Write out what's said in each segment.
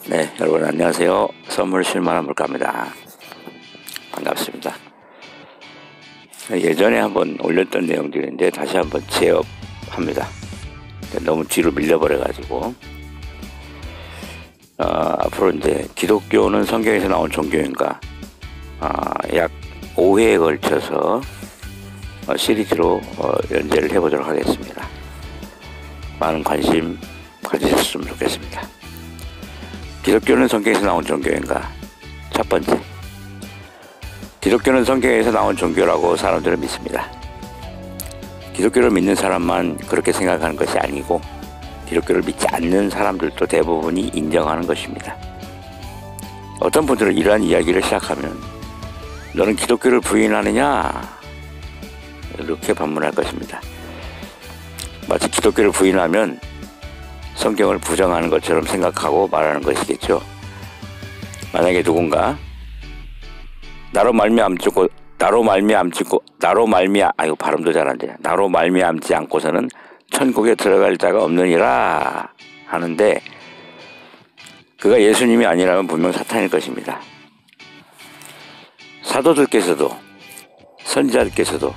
네, 여러분 안녕하세요. 선물 실만한 물가입니다. 반갑습니다. 예전에 한번 올렸던 내용들인데 다시 한번 재업합니다. 너무 뒤로 밀려버려가지고 앞으로 이제 기독교는 성경에서 나온 종교인가 약 5회에 걸쳐서 시리즈로 연재를 해보도록 하겠습니다. 많은 관심 가지셨으면 좋겠습니다. 기독교는 성경에서 나온 종교인가? 첫 번째, 기독교는 성경에서 나온 종교라고 사람들은 믿습니다. 기독교를 믿는 사람만 그렇게 생각하는 것이 아니고 기독교를 믿지 않는 사람들도 대부분이 인정하는 것입니다. 어떤 분들은 이러한 이야기를 시작하면 너는 기독교를 부인하느냐? 이렇게 반문할 것입니다. 마치 기독교를 부인하면 성경을 부정하는 것처럼 생각하고 말하는 것이겠죠. 만약에 누군가 나로 말미암지 않고서는 천국에 들어갈 자가 없느니라 하는데 그가 예수님이 아니라면 분명 사탄일 것입니다. 사도들께서도 선지자들께서도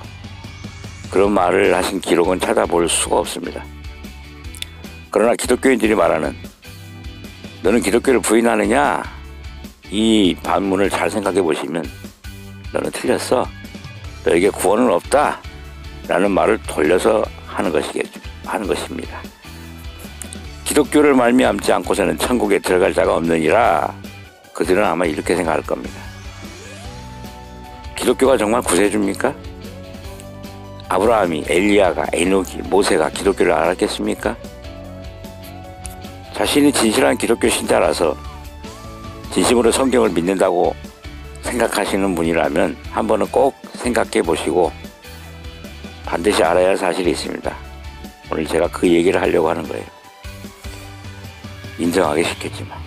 그런 말을 하신 기록은 찾아볼 수가 없습니다. 그러나 기독교인들이 말하는 너는 기독교를 부인하느냐? 이 반문을 잘 생각해 보시면 너는 틀렸어. 너에게 구원은 없다. 라는 말을 돌려서 하는 것입니다. 기독교를 말미암지 않고서는 천국에 들어갈 자가 없느니라. 그들은 아마 이렇게 생각할 겁니다. 기독교가 정말 구세주입니까? 아브라함이, 엘리야가, 에녹이, 모세가 기독교를 알았겠습니까? 자신이 진실한 기독교 신자라서 진심으로 성경을 믿는다고 생각하시는 분이라면 한 번은 꼭 생각해 보시고 반드시 알아야 할 사실이 있습니다. 오늘 제가 그 얘기를 하려고 하는 거예요. 인정하기 쉽겠지만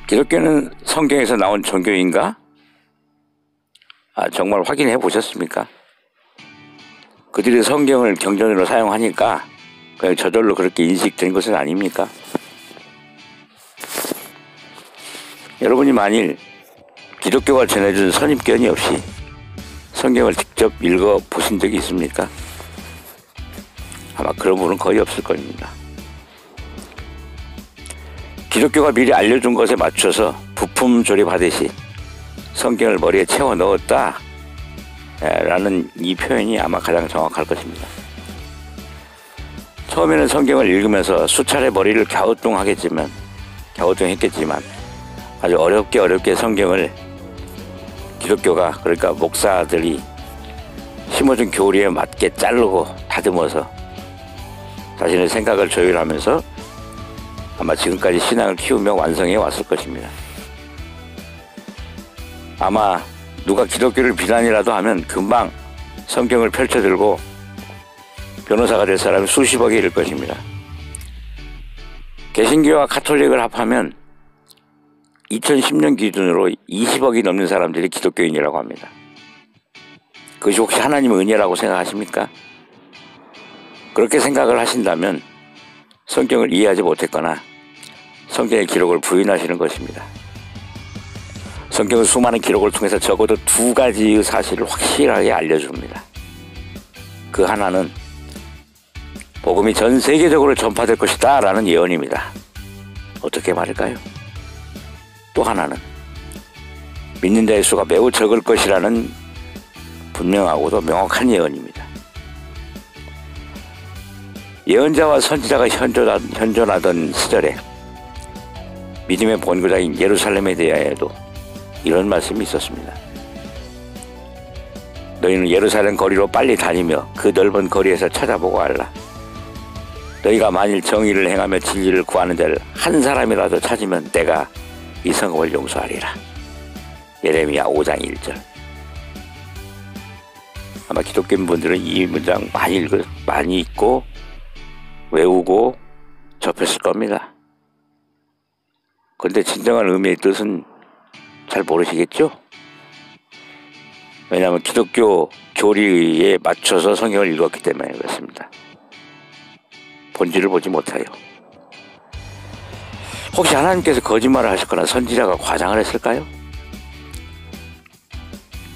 기독교는 성경에서 나온 종교인가? 정말 확인해 보셨습니까? 그들이 성경을 경전으로 사용하니까 그냥 저절로 그렇게 인식된 것은 아닙니까? 여러분이 만일 기독교가 전해준 선입견이 없이 성경을 직접 읽어 보신 적이 있습니까? 아마 그런 분은 거의 없을 겁니다. 기독교가 미리 알려준 것에 맞춰서 부품 조립하듯이 성경을 머리에 채워 넣었다 라는 이 표현이 아마 가장 정확할 것입니다. 처음에는 성경을 읽으면서 수차례 머리를 갸우뚱했겠지만 아주 어렵게 성경을 기독교가 그러니까 목사들이 심어준 교리에 맞게 자르고 다듬어서 자신의 생각을 조율하면서 아마 지금까지 신앙을 키우며 완성해 왔을 것입니다. 아마 누가 기독교를 비난이라도 하면 금방 성경을 펼쳐들고 변호사가 될 사람이 수십억에 이를 것입니다. 개신교와 카톨릭을 합하면 2010년 기준으로 20억이 넘는 사람들이 기독교인이라고 합니다. 그것이 혹시 하나님의 은혜라고 생각하십니까? 그렇게 생각을 하신다면 성경을 이해하지 못했거나 성경의 기록을 부인하시는 것입니다. 성경은 수많은 기록을 통해서 적어도 두 가지의 사실을 확실하게 알려줍니다. 그 하나는 복음이 전 세계적으로 전파될 것이다 라는 예언입니다. 어떻게 말일까요? 또 하나는 믿는 자의 수가 매우 적을 것이라는 분명하고도 명확한 예언입니다. 예언자와 선지자가 현존하던 시절에 믿음의 본고장인 예루살렘에 대하여도 이런 말씀이 있었습니다. 너희는 예루살렘 거리로 빨리 다니며 그 넓은 거리에서 찾아보고 알라. 너희가 만일 정의를 행하며 진리를 구하는 자를 한 사람이라도 찾으면 내가 이 성읍을 용서하리라. 예레미야 5장 1절. 아마 기독교인 분들은 이 문장 많이 읽고 외우고 접했을 겁니다. 그런데 진정한 의미의 뜻은 잘 모르시겠죠? 왜냐하면 기독교 교리에 맞춰서 성경을 읽었기 때문에 그렇습니다. 본질을 보지 못하여 혹시 하나님께서 거짓말을 하셨거나 선지자가 과장을 했을까요?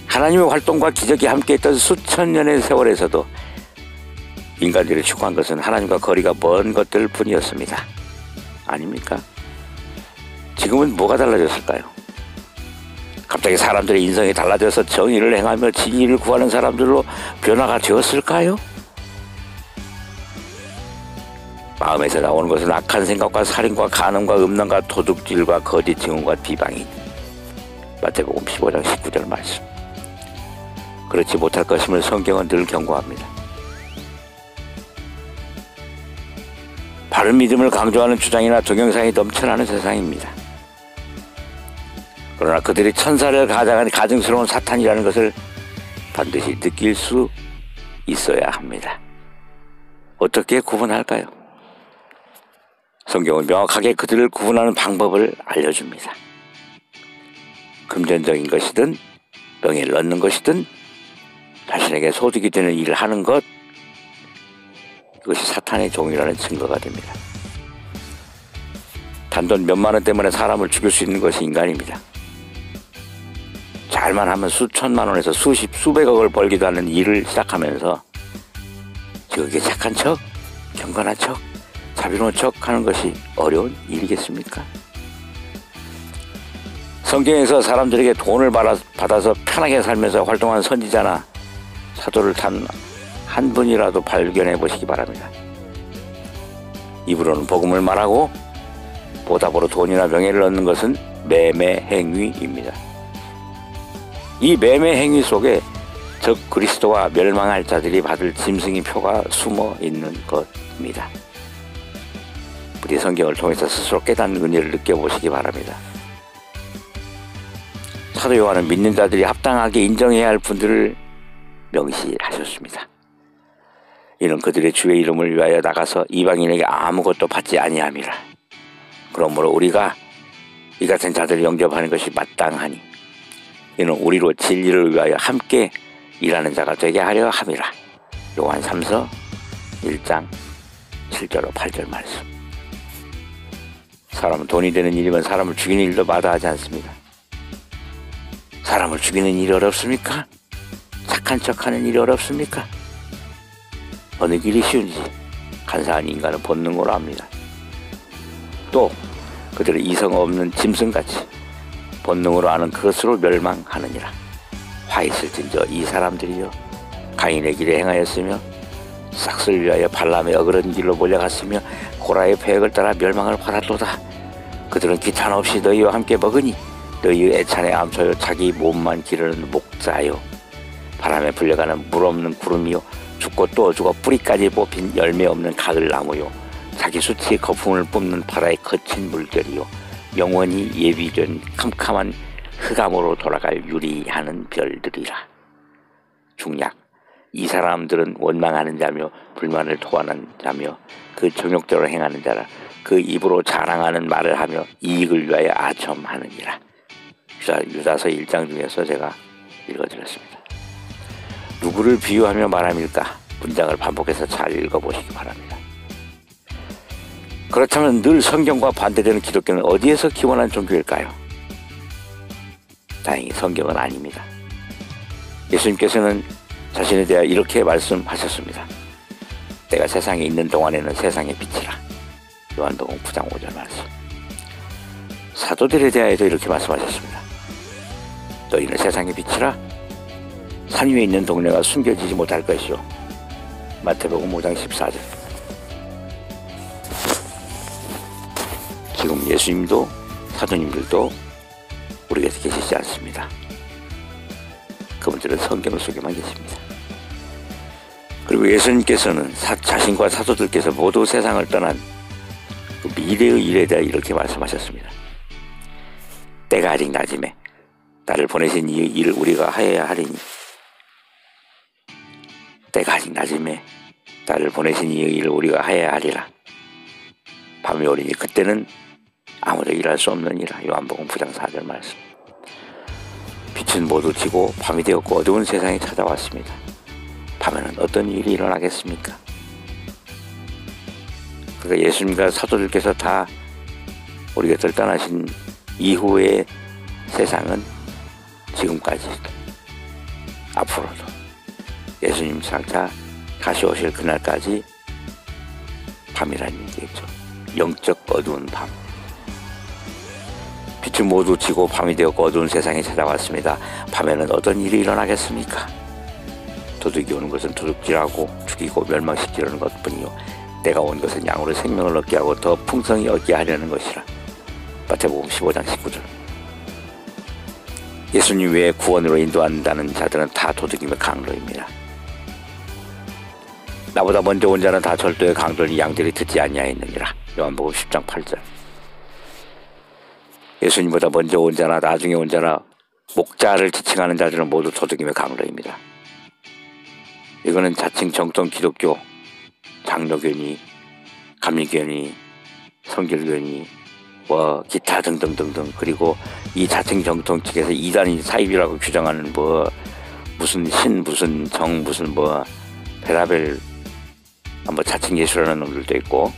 하나님의 활동과 기적이 함께했던 수천 년의 세월에서도 인간들이 추구한 것은 하나님과 거리가 먼 것들 뿐이었습니다. 아닙니까? 지금은 뭐가 달라졌을까요? 갑자기 사람들의 인성이 달라져서 정의를 행하며 진리를 구하는 사람들로 변화가 되었을까요? 마음에서 나오는 것은 악한 생각과 살인과 간음과 음란과 도둑질과 거짓 증언과 비방이. 마태복음 15장 19절 말씀. 그렇지 못할 것임을 성경은 늘 경고합니다. 바른 믿음을 강조하는 주장이나 동영상이 넘쳐나는 세상입니다. 그러나 그들이 천사를 가장한 가증스러운 사탄이라는 것을 반드시 느낄 수 있어야 합니다. 어떻게 구분할까요? 성경은 명확하게 그들을 구분하는 방법을 알려줍니다. 금전적인 것이든 명예를 얻는 것이든 자신에게 소득이 되는 일을 하는 것, 그것이 사탄의 종이라는 증거가 됩니다. 단돈 몇만 원 때문에 사람을 죽일 수 있는 것이 인간입니다. 잘만 하면 수천만 원에서 수백억을 벌기도 하는 일을 시작하면서 그게 착한 척, 경건한 척, 자비로운 척 하는 것이 어려운 일이겠습니까? 성경에서 사람들에게 돈을 받아서 편하게 살면서 활동한 선지자나 사도를 탄 한 분이라도 발견해 보시기 바랍니다. 입으로는 복음을 말하고 보답으로 돈이나 명예를 얻는 것은 매매 행위입니다. 이 매매 행위 속에 적 그리스도와 멸망할 자들이 받을 짐승의 표가 숨어 있는 것입니다. 우리 성경을 통해서 스스로 깨닫는 은혜를 느껴보시기 바랍니다. 사도 요한은 믿는 자들이 합당하게 인정해야 할 분들을 명시하셨습니다. 이는 그들의 주의 이름을 위하여 나가서 이방인에게 아무것도 받지 아니함이라. 그러므로 우리가 이 같은 자들을 영접하는 것이 마땅하니 이는 우리로 진리를 위하여 함께 일하는 자가 되게 하려 함이라. 요한 3서 1장 7절로 8절 말씀. 사람은 돈이 되는 일이면 사람을 죽이는 일도 마다하지 않습니다. 사람을 죽이는 일이 어렵습니까? 착한 척하는 일이 어렵습니까? 어느 길이 쉬운지 간사한 인간은 본능으로 압니다. 또 그들은 이성 없는 짐승같이 본능으로 아는 그것으로 멸망하느니라. 화 있을진저 이 사람들이요 가인의 길에 행하였으며 싹을 위하여 발람의 어그런 길로 몰려갔으며 고라의 패역을 따라 멸망을 받았도다. 그들은 기탄 없이 너희와 함께 먹으니 너희의 애찬에 암소여 자기 몸만 기르는 목자요 바람에 불려가는 물 없는 구름이요 죽고 또 죽어 뿌리까지 뽑힌 열매 없는 가을나무요 자기 수치의 거품을 뿜는 바다의 거친 물결이요 영원히 예비된 캄캄한 흑암으로 돌아갈 유리하는 별들이라. 중략. 이 사람들은 원망하는 자며 불만을 토하는 자며 그 정욕대로 행하는 자라. 그 입으로 자랑하는 말을 하며 이익을 위하여 아첨하느니라. 유다서 1장 중에서 제가 읽어드렸습니다. 누구를 비유하며 말함일까? 문장을 반복해서 잘 읽어보시기 바랍니다. 그렇다면 늘 성경과 반대되는 기독교는 어디에서 기원한 종교일까요? 다행히 성경은 아닙니다. 예수님께서는 자신에 대하여 이렇게 말씀하셨습니다. 내가 세상에 있는 동안에는 세상의 빛이라. 요한복음 9장 5절 말씀. 사도들에 대하여도 이렇게 말씀하셨습니다. 너희는 세상의 빛이라. 산 위에 있는 동네가 숨겨지지 못할 것이요. 마태복음 5장 14절. 지금 예수님도 사도님들도 우리 곁에 계시지 않습니다. 그분들은 성경 속에만 계십니다. 그리고 예수님께서는 자신과 사도들께서 모두 세상을 떠난 그 미래의 일에 대해 이렇게 말씀하셨습니다. 때가 아직 낮음에 나를 보내신 이 일을 우리가 하여야 하리니 때가 아직 낮음에 나를 보내신 이 일을 우리가 하여야 하리라. 밤이 오리니 그때는 아무도 일할 수 없느니라. 요한복음 9장 4절 말씀. 빛은 모두 지고 밤이 되었고 어두운 세상이 찾아왔습니다. 밤에는 어떤 일이 일어나겠습니까? 그러니까 예수님과 사도들께서 다 우리 곁을 떠나신 이후의 세상은 지금까지 앞으로도 예수님 장차 다시 오실 그날까지 밤이라는 얘기겠죠. 영적 어두운 밤. 빛은 모두 지고 밤이 되었고 어두운 세상이 찾아왔습니다. 밤에는 어떤 일이 일어나겠습니까? 도둑이 오는 것은 도둑질하고 죽이고 멸망시키려는 것뿐이요 내가 온 것은 양으로 생명을 얻게 하고 더 풍성히 얻게 하려는 것이라. 마태복음 15장 19절. 예수님 외에 구원으로 인도한다는 자들은 다 도둑이며 강도입니다. 나보다 먼저 온 자는 다 절도의 강도니 양들이 듣지 아니하였느니라. 요한복음 10장 8절. 예수님보다 먼저 온 자나 나중에 온 자나 목자를 지칭하는 자들은 모두 도둑이며 강도입니다. 이거는 자칭 정통 기독교, 장로교니, 감리교니, 성결교니, 기타 등등등등. 그리고 이 자칭 정통 측에서 이단이 사입이라고 규정하는 무슨 신, 무슨 정, 무슨 베라벨, 자칭 예수라는 놈들도 있고,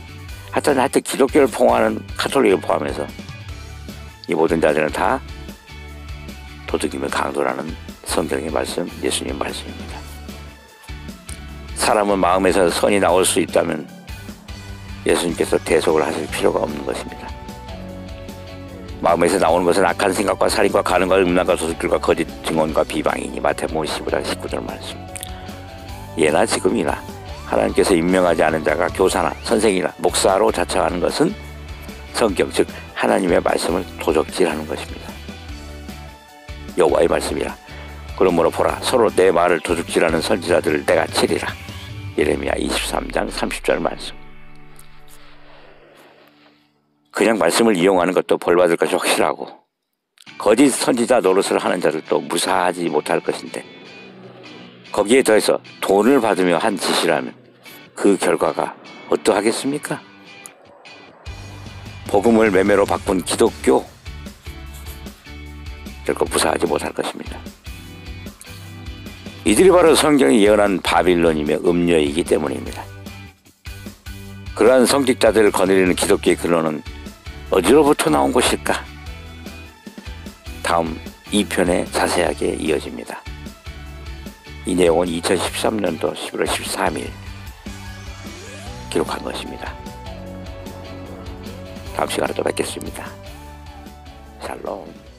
하여튼 기독교를 포함하는 카톨릭을 포함해서 이 모든 자들은 다 도둑이며 강도라는 성경의 말씀, 예수님 말씀입니다. 사람은 마음에서 선이 나올 수 있다면 예수님께서 대속을 하실 필요가 없는 것입니다. 마음에서 나오는 것은 악한 생각과 살인과 가늠과 음란과 도둑질과 거짓 증언과 비방이니. 마태복음 15장 19절 말씀. 예나 지금이나 하나님께서 임명하지 않은 자가 교사나 선생이나 목사로 자처하는 것은 성경 즉 하나님의 말씀을 도적질하는 것입니다. 여호와의 말씀이라. 그러므로 보라 서로 내 말을 도둑질하는 선지자들을 내가 치리라. 예레미야 23장 30절 말씀. 그냥 말씀을 이용하는 것도 벌받을 것이 확실하고 거짓 선지자 노릇을 하는 자들도 무사하지 못할 것인데 거기에 더해서 돈을 받으며 한 짓이라면 그 결과가 어떠하겠습니까? 복음을 매매로 바꾼 기독교 결코 무사하지 못할 것입니다. 이들이 바로 성경이 예언한 바빌론이며 음녀이기 때문입니다. 그러한 성직자들을 거느리는 기독교의 근원은 어디로부터 나온 것일까? 다음 2편에 자세하게 이어집니다. 이 내용은 2013년도 11월 13일 기록한 것입니다. 다음 시간에 또 뵙겠습니다. 샬롬.